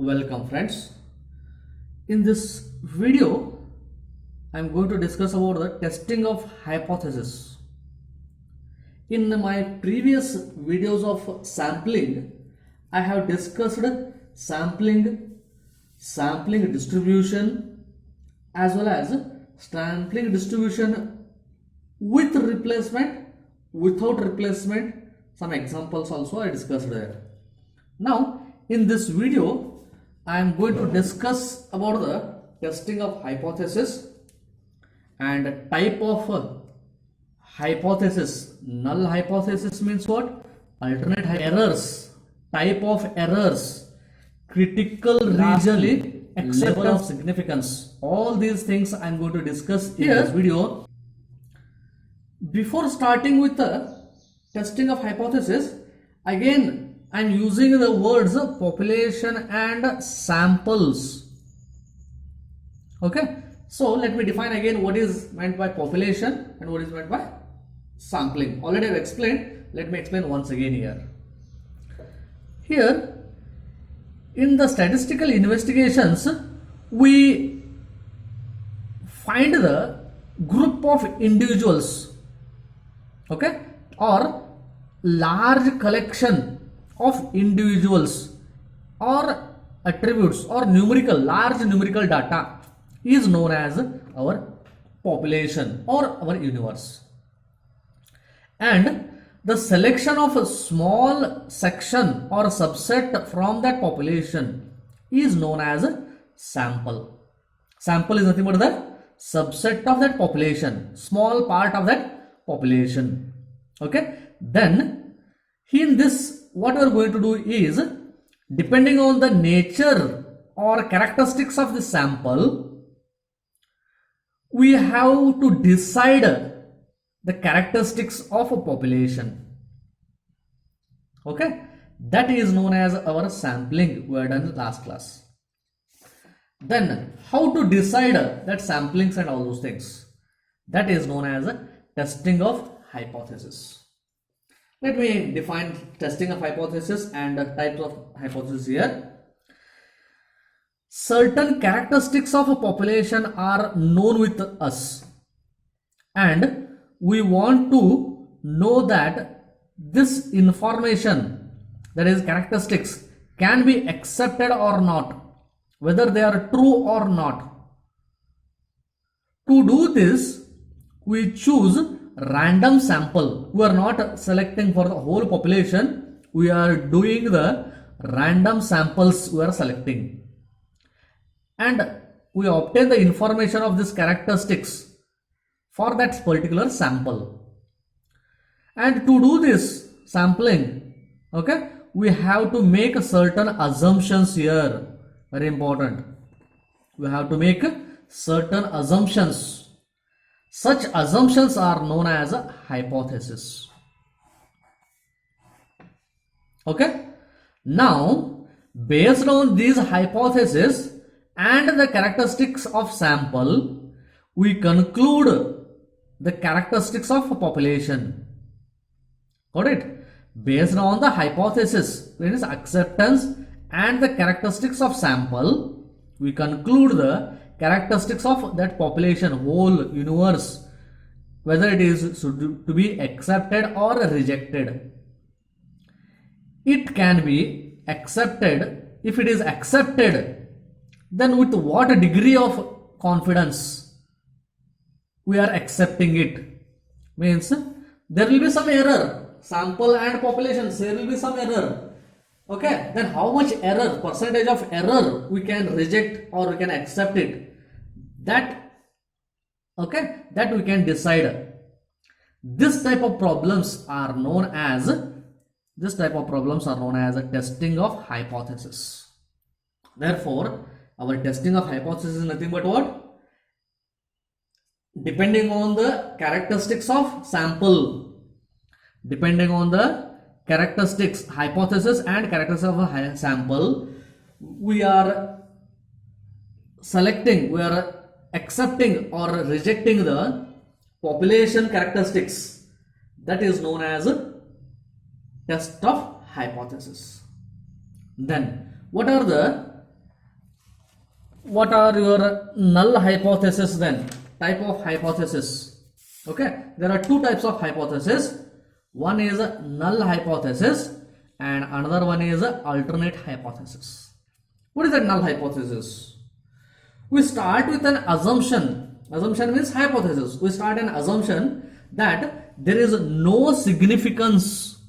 Welcome friends. In this video, I am going to discuss about the testing of hypothesis. In my previous videos of sampling, I have discussed sampling distribution as well as sampling distribution with replacement, without replacement. Some examples also I discussed there. Now, in this video, I am going to discuss about the testing of hypothesis and type of hypothesis. Null hypothesis means what? Alternate errors, type of errors, critical region, level of significance. All these things I am going to discuss in this video. Before starting with the testing of hypothesis, again I am using the words population and samples. Okay, so let me define again what is meant by population and what is meant by sampling. Already I have explained. Let me explain once again here. Here, in the statistical investigations, we find the group of individuals, okay, or large collection of individuals or attributes or large numerical data is known as our population or our universe. And the selection of a small section or subset from that population is known as a sample. Sample is nothing but the subset of that population, small part of that population. Okay, then in this what we are going to do is, depending on the nature or characteristics of the sample, we have to decide the characteristics of a population. Okay, that is known as our sampling we had done last class. Then how to decide that samplings and all those things, that is known as testing of hypothesis. Let me define testing of hypothesis and types of hypothesis here. Certain characteristics of a population are known with us, and we want to know that this information, that is characteristics, can be accepted or not, whether they are true or not. To do this, we choose random sample. We are not selecting for the whole population, we are doing the random samples we are selecting, and we obtain the information of these characteristics for that particular sample. And to do this sampling, okay, we have to make certain assumptions here. Very important, we have to make certain assumptions. Such assumptions are known as a hypothesis. Okay, now based on these hypotheses and the characteristics of sample, we conclude the characteristics of a population. Got it? Based on the hypothesis, that is acceptance, and the characteristics of sample, we conclude the characteristics of that population, whole universe, whether it is to be accepted or rejected. It can be accepted. If it is accepted, then with what degree of confidence we are accepting it? Means there will be some error, sample and populations, there will be some error. Okay, then how much error, percentage of error we can reject or we can accept it, that, okay, that we can decide. This type of problems are known as a testing of hypothesis. Therefore, our testing of hypothesis is nothing but what? Depending on the characteristics of sample, depending on the characteristics, hypothesis and characteristics of a sample, we are selecting, we are accepting or rejecting the population characteristics. That is known as test of hypothesis. Then what are the what are your null hypothesis then? Type of hypothesis. Okay, there are two types of hypothesis. One is a null hypothesis and another one is a alternate hypothesis. What is a null hypothesis? We start with an assumption. Assumption means hypothesis. We start an assumption that there is no significance.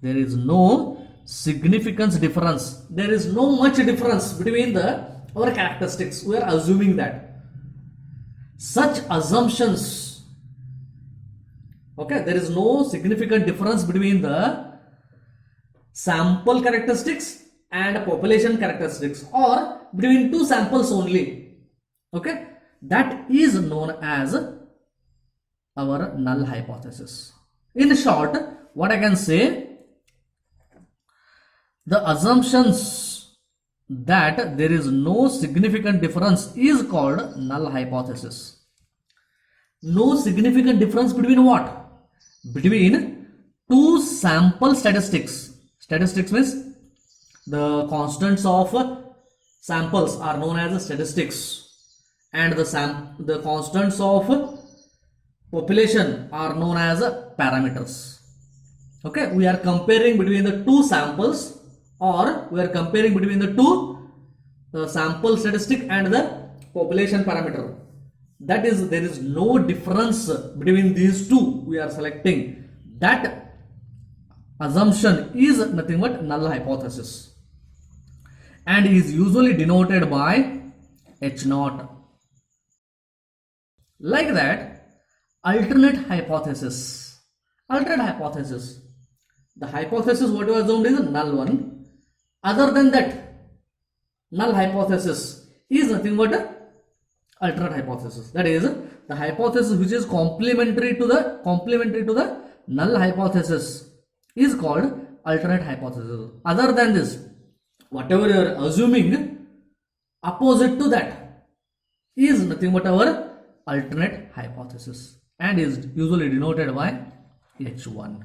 There is no significance difference. There is no much difference between our characteristics. We are assuming that. Such assumptions, okay, there is no significant difference between the sample characteristics and population characteristics, or between two samples only. Okay, that is known as our null hypothesis. In short, what I can say, the assumptions that there is no significant difference is called null hypothesis. No significant difference between what? Between two sample statistics. Statistics means the constants of samples are known as statistics, and the constants of population are known as parameters. Okay, we are comparing between the two samples, or we are comparing between the two sample statistic and the population parameter. That is, there is no difference between these two. We are selecting that assumption is nothing but null hypothesis and is usually denoted by H0. Like that, alternate hypothesis. Alternate hypothesis. The hypothesis what you assumed is a null one. Other than that, null hypothesis is nothing but a alternate hypothesis. That is, the hypothesis which is complementary to the null hypothesis is called alternate hypothesis. Other than this, whatever you are assuming opposite to that is nothing but our alternate hypothesis and is usually denoted by H1.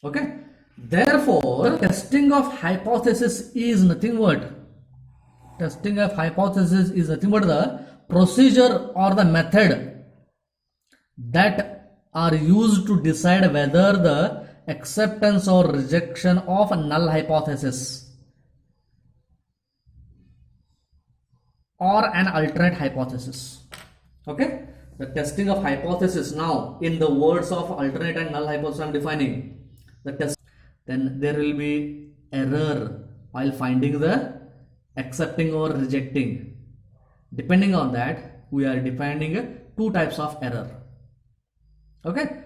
Okay. Therefore, testing of hypothesis is nothing but the procedure or the method that are used to decide whether the acceptance or rejection of a null hypothesis or an alternate hypothesis. Okay, the testing of hypothesis. Now, in the words of alternate and null hypothesis, I am defining the test. Then there will be error while finding the accepting or rejecting. Depending on that, we are defining two types of error. Okay.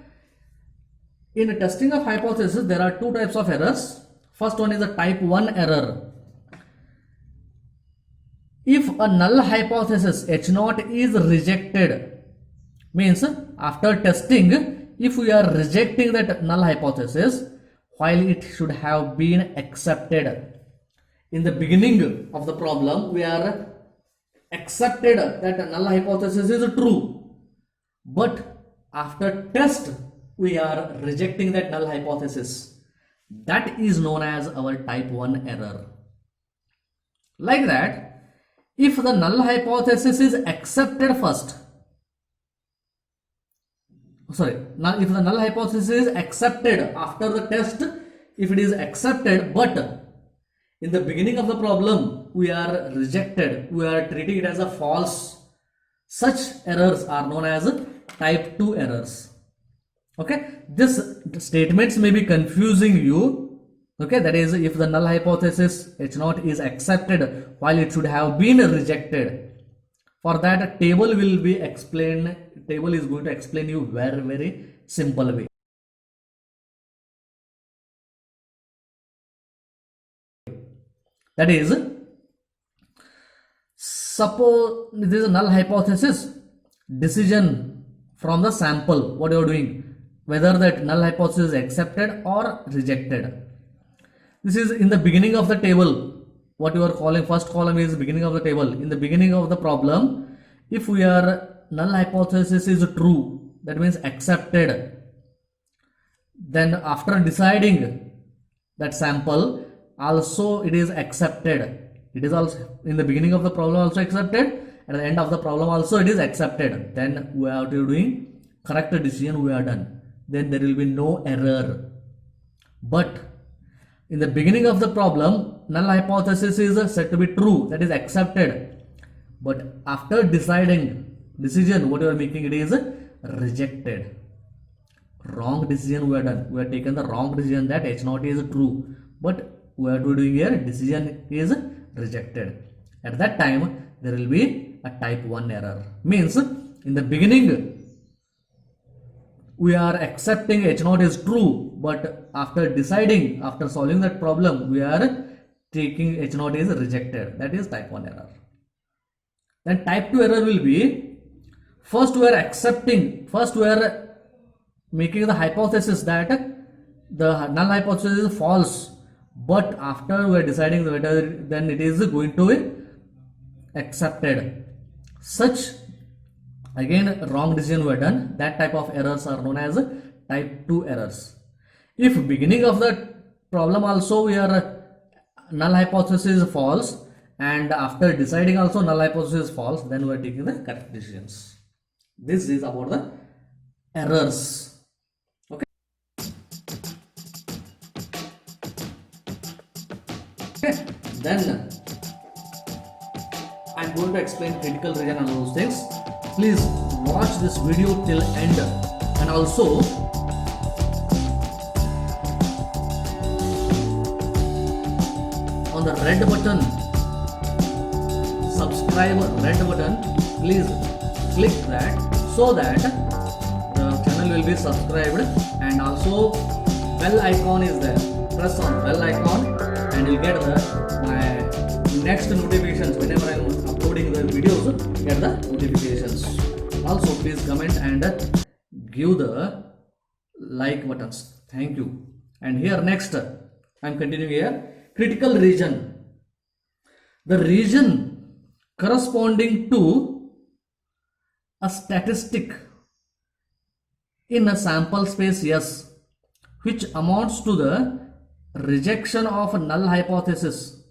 In testing of hypothesis, there are two types of errors. First one is a type 1 error. If a null hypothesis H0 is rejected, means after testing, if we are rejecting that null hypothesis while it should have been accepted. In the beginning of the problem, we are accepted that null hypothesis is true, but after test we are rejecting that null hypothesis. That is known as our type 1 error. Like that, if the null hypothesis is accepted first, if the null hypothesis is accepted after the test, if it is accepted, but in the beginning of the problem we are rejected, we are treating it as a false, such errors are known as type 2 errors. Okay, this statements may be confusing you. Okay, that is, if the null hypothesis H0 is accepted while it should have been rejected. For that, a table will be explained. Table is going to explain you very simple way. That is, suppose this is a null hypothesis decision from the sample. What you are doing, whether that null hypothesis is accepted or rejected. This is in the beginning of the table. What you are calling first column is beginning of the table. In the beginning of the problem, if we are null hypothesis is true, that means accepted, then after deciding that sample also it is accepted, It is also in the beginning of the problem also accepted, at the end of the problem also it is accepted. Then we are doing correct decision we are done. Then there will be no error. But in the beginning of the problem, null hypothesis is said to be true, that is accepted. But after decision, what you are making, it is rejected. Wrong decision we are done. We have taken the wrong decision that H0 is true. But we are doing here, decision is rejected. At that time, there will be a type 1 error. Means, in the beginning, we are accepting H0 is true, but after deciding, after solving that problem, we are taking H0 is rejected. That is type 1 error. Then type 2 error will be, first we are making the hypothesis that the null hypothesis is false, but after we are deciding whether then it is going to be accepted. Such again wrong decision were done. That type of errors are known as type 2 errors. If beginning of the problem also we are null hypothesis is false, and after deciding also null hypothesis is false, then we are taking the correct decisions. This is about the errors. Okay. Then I'm going to explain critical region and those things. Please watch this video till end, and also on the red button, subscribe red button, please click that so that the channel will be subscribed, and also bell icon is there. Press on bell icon and you'll get my next notifications whenever I am uploading the videos. Get the notifications. Also please comment and give the like buttons. Thank you. And here next I am continuing here. Critical region. The region corresponding to a statistic in a sample space S, which amounts to the rejection of a null hypothesis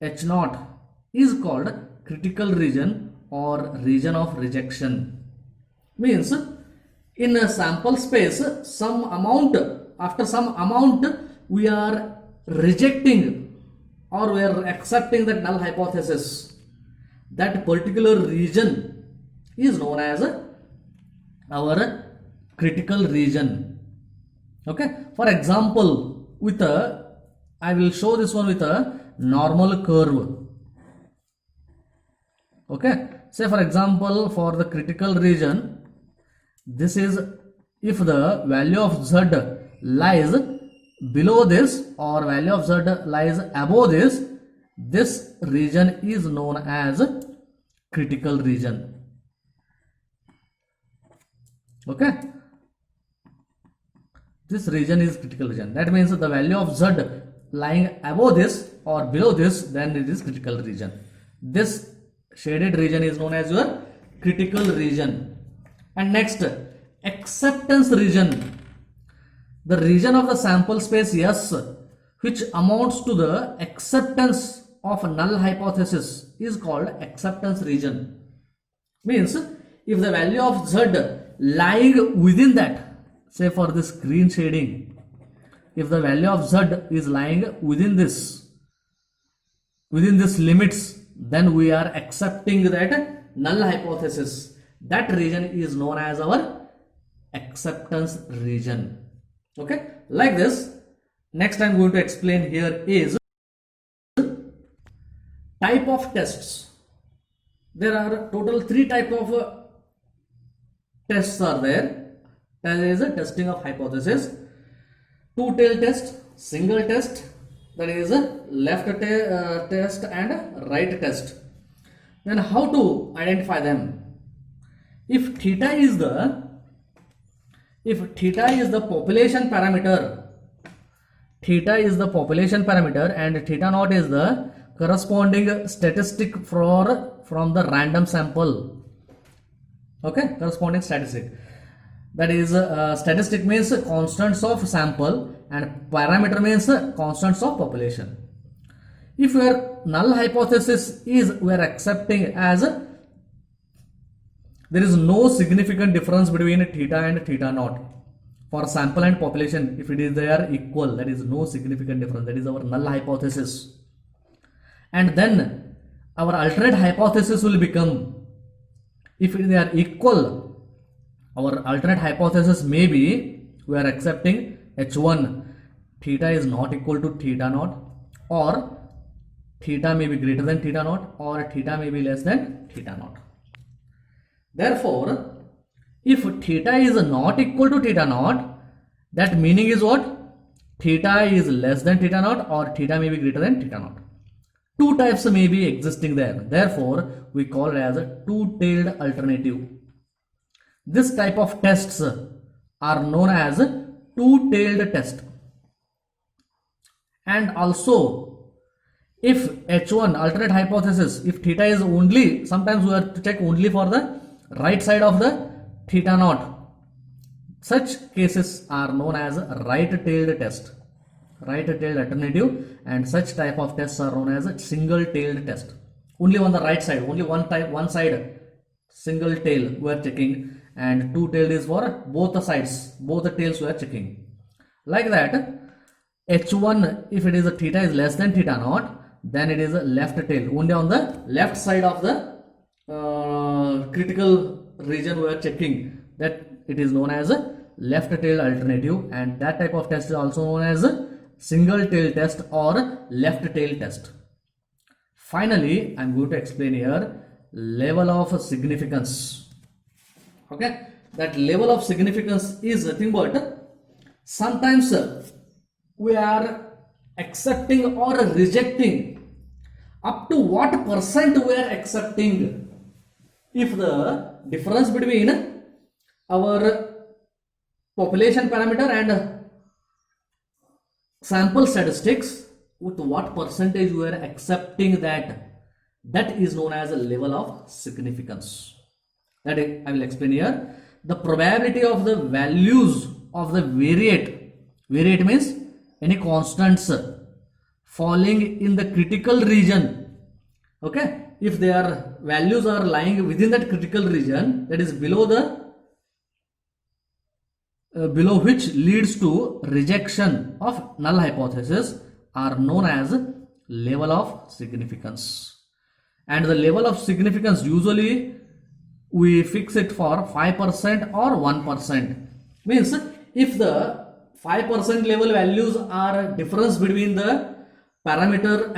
H0, is called critical region or region of rejection. Means in a sample space, after some amount we are rejecting or we are accepting that null hypothesis. That particular region is known as our critical region. Okay. For example, I will show this one with a normal curve. Okay. Say for example, for the critical region, this is if the value of Z lies below this or value of Z lies above this region is known as critical region. Okay. This region is critical region. That means the value of Z lying above this or below this, then it is critical region. This shaded region is known as your critical region. And next, acceptance region. The region of the sample space S, which amounts to the acceptance of a null hypothesis, is called acceptance region. Means if the value of Z lying within that, say for this green shading, if the value of Z is lying within this limits, then we are accepting that null hypothesis. That region is known as our acceptance region. Okay, like this. Next I'm going to explain here is type of tests. There are total 3 types of tests are there. There is a testing of hypothesis, two-tailed test, single test, that is a left test and right test. Then how to identify them? If theta is the population parameter, and theta naught is the corresponding statistic from the random sample. Okay, corresponding statistic. That is statistic means constants of sample and parameter means constants of population. if your null hypothesis is we are accepting as there is no significant difference between theta and theta naught for sample and population, if it is they are equal, there is no significant difference, that is our null hypothesis. And then our alternate hypothesis will become, if they are equal, our alternate hypothesis may be we are accepting h1 theta is not equal to theta naught, or theta may be greater than theta naught, or theta may be less than theta naught. Therefore, if theta is not equal to theta naught, that meaning is what? Theta is less than theta naught, or theta may be greater than theta naught. Two types may be existing there. Therefore, we call it as a two-tailed alternative. This type of tests are known as two-tailed test. And also, if H1 alternate hypothesis, if theta is only, sometimes we have to check only for the right side of the theta naught. Such cases are known as right-tailed test, right-tailed alternative, and such type of tests are known as a single-tailed test. Only on the right side, only one side, single tail we are checking, and two-tailed is for both the sides, both the tails we are checking. Like that, H1, if it is a theta is less than theta naught, then it is a left tail, only on the left side of the critical region we are checking, that it is known as a left tail alternative, and that type of test is also known as a single tail test or left tail test. Finally, I am going to explain here level of significance. Okay, that level of significance is nothing but sometimes we are accepting or rejecting. Up to what percent we are accepting? If the difference between our population parameter and sample statistics, with what percentage we are accepting that is known as a level of significance. That I will explain here. The probability of the values of the variate means any constants falling in the critical region. Okay, if their values are lying within that critical region, that is below the below which leads to rejection of null hypothesis, are known as level of significance. And the level of significance usually we fix it for 5% or 1%. Means if the 5% level values are difference between the parameter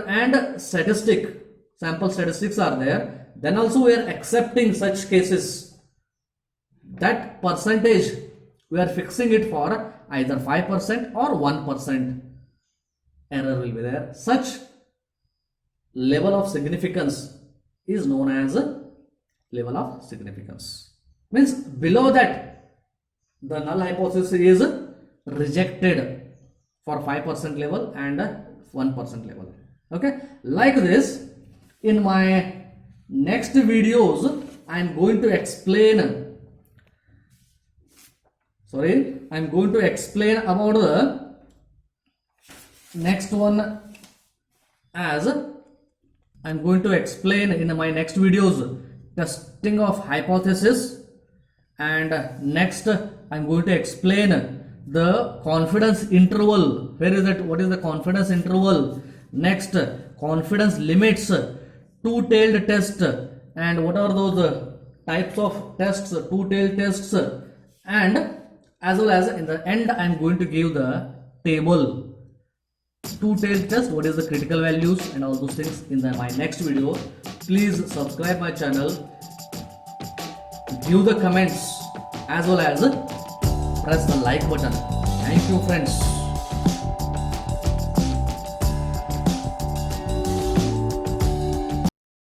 and sample statistics are there, then also we are accepting such cases. That percentage we are fixing it for either 5% or 1%. Error will be there. Such level of significance is known as level of significance. Means below that the null hypothesis is rejected for 5% level and 1% level. Okay, like this, in my next videos I am going to explain about the next one, as I am going to explain in my next videos testing of hypothesis, and next I am going to explain the confidence interval. Where is that? What is the confidence interval? Next, confidence limits, two-tailed test, and what are those types of tests, two-tailed tests, and as well as in the end I am going to give the table. Two-tailed test, what is the critical values, and all those things in my next video. Please subscribe my channel, give the comments, as well as press the like button. Thank you, friends.